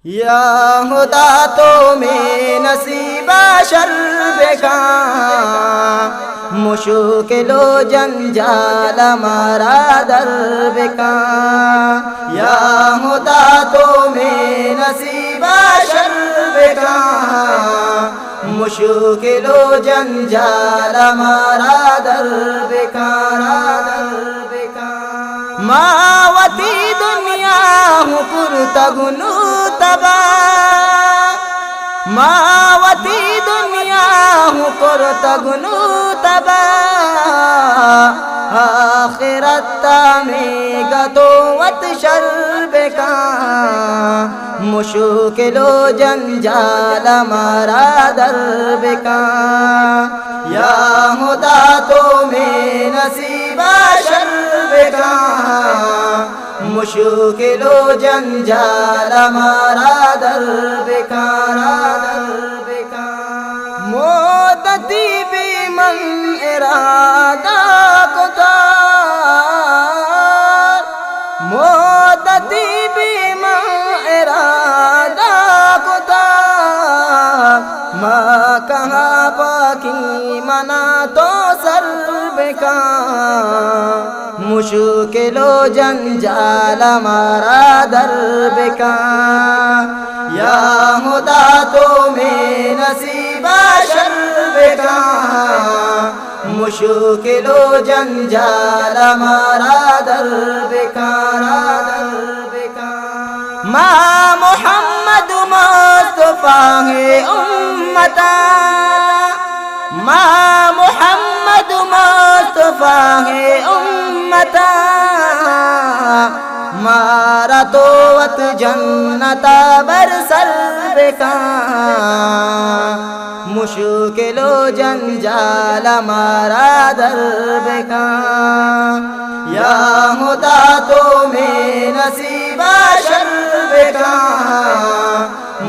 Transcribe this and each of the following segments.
یا خدا تو میں نصیب شرب کا مشکل و جنجال ہمارا درب کا یا خدا تو میں نصیب شرب کا مشکل و جنجال ہمارا درب کا ماوتی دنیا ہوں پرتگنو تبا ماوتی دنیا ہوں پرتگنو تبا آخرت میں گدوت شرب کا مشکل و جنجال ہمارا درب کا یا خدا تو میں نصیب شرب کا مشکل و جنجال ہمارا درب کا مودتی بھی من ارادہ کتا مودتی بھی من ارادہ کتا ماں کہاں باقی منا تو سرب کا مشکل و جنجال ہمارا درب کا یا خدا تو میں نصیب شرب کا مشکل و جنجال ہمارا درب کا ماں محمد مصطفیٰ ہے امتا ماں محمد مصطفیٰ ہے امتا مارا توت جنتا بر سرب کا مشکل و جنجال ہمارا درب کا یا خدا تو میں نصیب شرب کا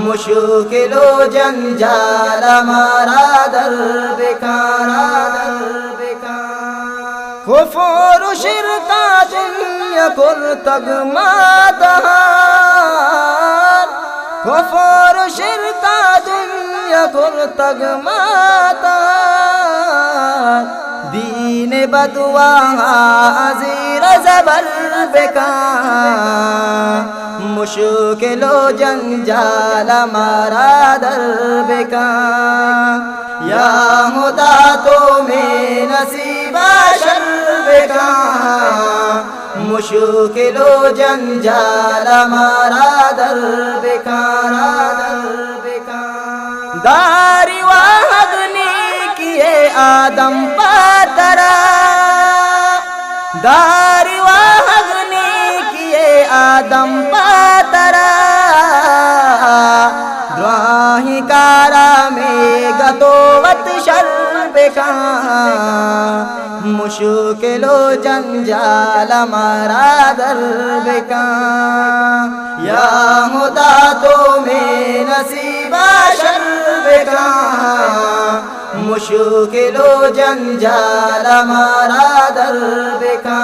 مشکل و جنجال ہمارا درب کا کفر و شرک دنیا کرتگ مادہار کفر و شرک دنیا کرتگ مادہار دین بدوا عزیر زبر بکا مشکل و جنجال ہمارا درب کا یا خدا تو میں نصیب شرب کا مشکل و جنجال ہمارا درب کا داری واغنی کیے آدم پاترا داری واغنی کیے آدم پاترا دعاہی کارا میں گتوت شرب کا مشکل و جنجال ہمارا درب کا یا خدا تو میں نصیب شرب کا مشکل و جنجال ہمارا درب کا